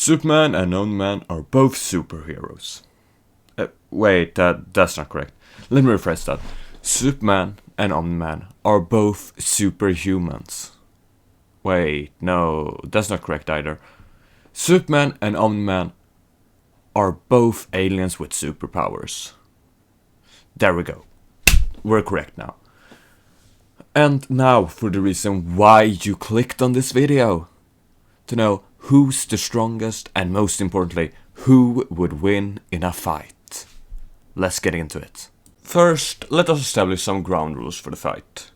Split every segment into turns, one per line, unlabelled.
Superman and Omni-Man are both superheroes. Wait, that's not correct. Let me rephrase that. Superman and Omni-Man are both superhumans. Wait, no, that's not correct either. Superman and Omni-Man are both aliens with superpowers. There we go. We're correct now. And now for the reason why you clicked on this video. To know who's the strongest and most importantly, who would win in a fight. Let's get into it. First, let us establish some ground rules for the fight.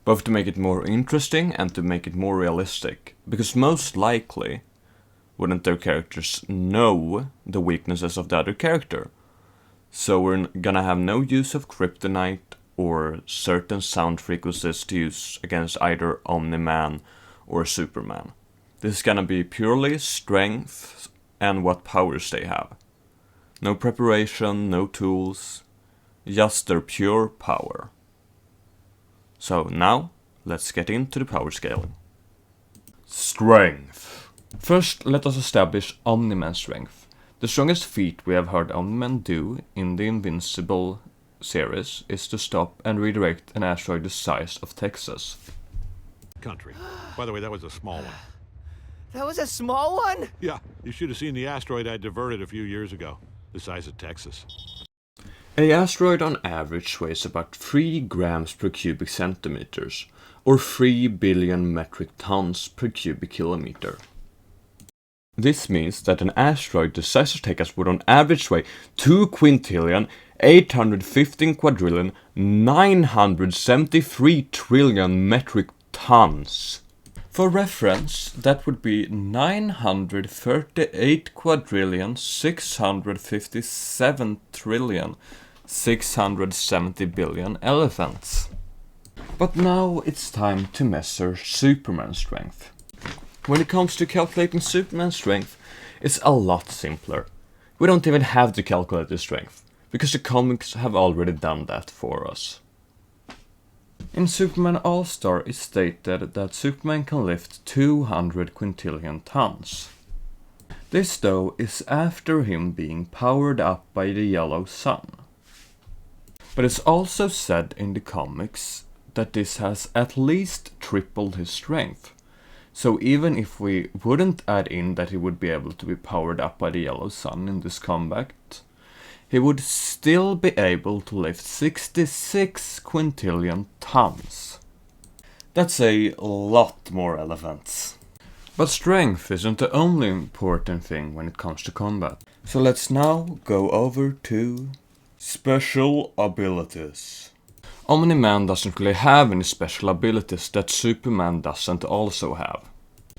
Both to make it more interesting and to make it more realistic. Because most likely, wouldn't their characters know the weaknesses of the other character. So we're gonna have no use of kryptonite or certain sound frequencies to use against either Omni-Man or Superman. This is gonna be purely strength and what powers they have. No preparation, no tools, just their pure power. So now, let's get into the power scaling. Strength. First, let us establish Omni-Man's strength. The strongest feat we have heard Omni-Man do in the Invincible series is to stop and redirect an asteroid the size of Texas.
Country. By the way, that was a small one.
That was a small one?
Yeah, you should have seen the asteroid I diverted a few years ago. The size of Texas.
An asteroid on average weighs about 3 grams per cubic centimeters, or 3 billion metric tons per cubic kilometer. This means that an asteroid the size of Texas would on average weigh 2 quintillion, 815 quadrillion, 973 trillion metric tons. For reference, that would be 938 quadrillion, 657 trillion, 670 billion elephants. But now it's time to measure Superman's strength. When it comes to calculating Superman's strength, it's a lot simpler. We don't even have to calculate his strength, because the comics have already done that for us. In Superman All-Star, it's stated that Superman can lift 200 quintillion tons. This though is after him being powered up by the yellow sun. But it's also said in the comics that this has at least tripled his strength. So even if we wouldn't add in that he would be able to be powered up by the yellow sun in this combat, he would still be able to lift 66 quintillion tons. That's a lot more elephants. But strength isn't the only important thing when it comes to combat. So let's now go over to special abilities. Omni-Man doesn't really have any special abilities that Superman doesn't also have.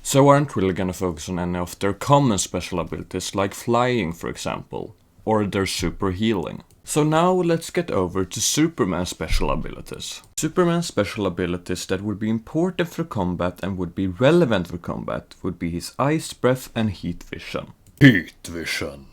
So I aren't really gonna focus on any of their common special abilities like flying for example, or their super healing. So now let's get over to Superman's special abilities. Superman's special abilities that would be important for combat and would be relevant for combat would be his ice breath and heat vision. Heat vision.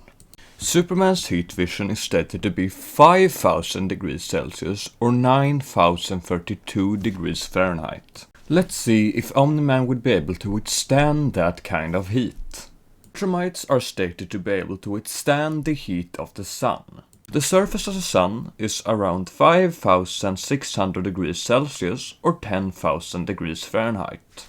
Superman's heat vision is stated to be 5000 degrees Celsius or 9032 degrees Fahrenheit. Let's see if Omni-Man would be able to withstand that kind of heat. Termites are stated to be able to withstand the heat of the sun. The surface of the sun is around 5600 degrees Celsius or 10,000 degrees Fahrenheit.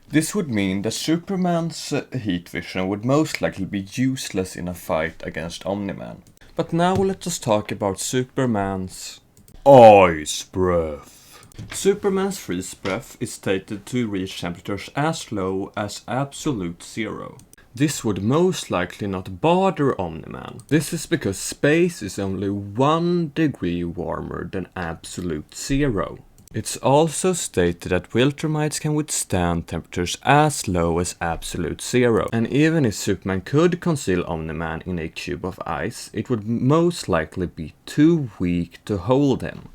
This would mean that Superman's heat vision would most likely be useless in a fight against Omni-Man. But now let us talk about Superman's ice breath. Superman's freeze breath is stated to reach temperatures as low as absolute zero. This would most likely not bother Omni-Man. This is because space is only 1 degree warmer than absolute zero. It's also stated that Viltrumites can withstand temperatures as low as absolute zero. And even if Superman could conceal Omni-Man in a cube of ice, it would most likely be too weak to hold him.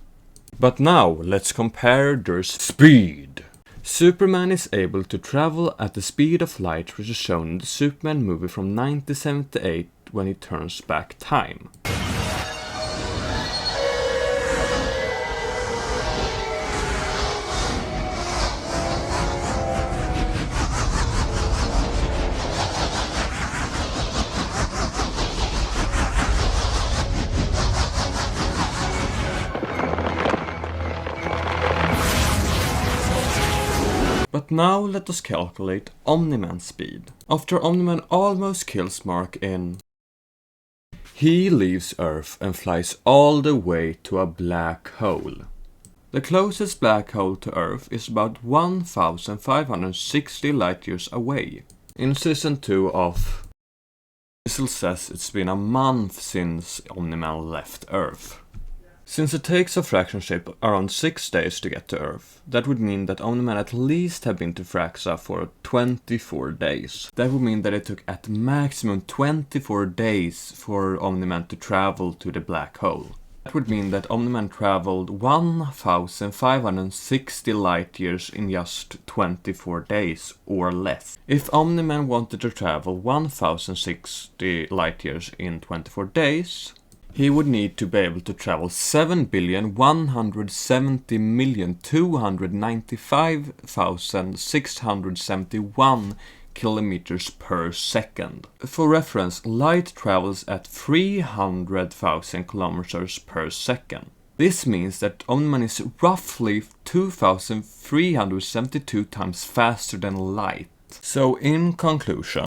But now let's compare their speed. Superman is able to travel at the speed of light, which is shown in the Superman movie from 1978 when he turns back time. But now let us calculate Omni-Man's speed. After Omni-Man almost kills Mark in, he leaves Earth and flies all the way to a black hole. The closest black hole to Earth is about 1,560 light years away. In season 2 of Diesel says it's been a month since Omni-Man left Earth. Since it takes a fraction ship around 6 days to get to Earth, that would mean that Omni-Man at least have been to Fraxa for 24 days. That would mean that it took at maximum 24 days for Omni-Man to travel to the black hole. That would mean that Omni-Man traveled 1,560 light years in just 24 days or less. If Omni-Man wanted to travel 1,060 light years in 24 days, he would need to be able to travel 7,170,295,671 kilometers per second. For reference, light travels at 300,000 kilometers per second. This means that Omni-Man is roughly 2,372 times faster than light. So in conclusion,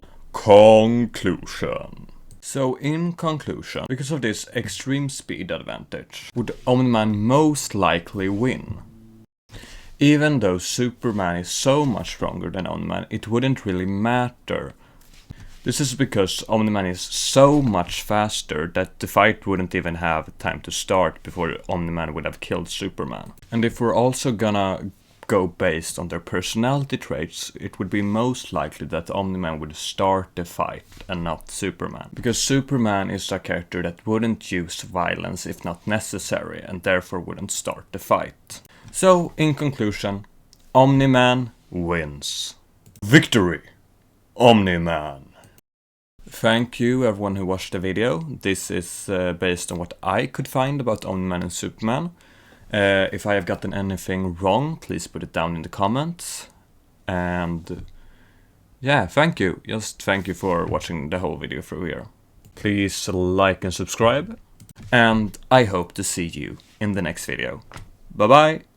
because of this extreme speed advantage, would Omni-Man most likely win. Even though Superman is so much stronger than Omni-Man, it wouldn't really matter. This is because Omni-Man is so much faster that the fight wouldn't even have time to start before Omni-Man would have killed Superman. And if we're also gonna go based on their personality traits, it would be most likely that Omni-Man would start the fight and not Superman. Because Superman is a character that wouldn't use violence if not necessary and therefore wouldn't start the fight. So, in conclusion, Omni-Man wins. Victory! Omni-Man! Thank you everyone who watched the video. This is based on what I could find about Omni-Man and Superman. If I have gotten anything wrong, please put it down in the comments. And yeah, thank you. Just thank you for watching the whole video through here. Please like and subscribe. And I hope to see you in the next video. Bye bye!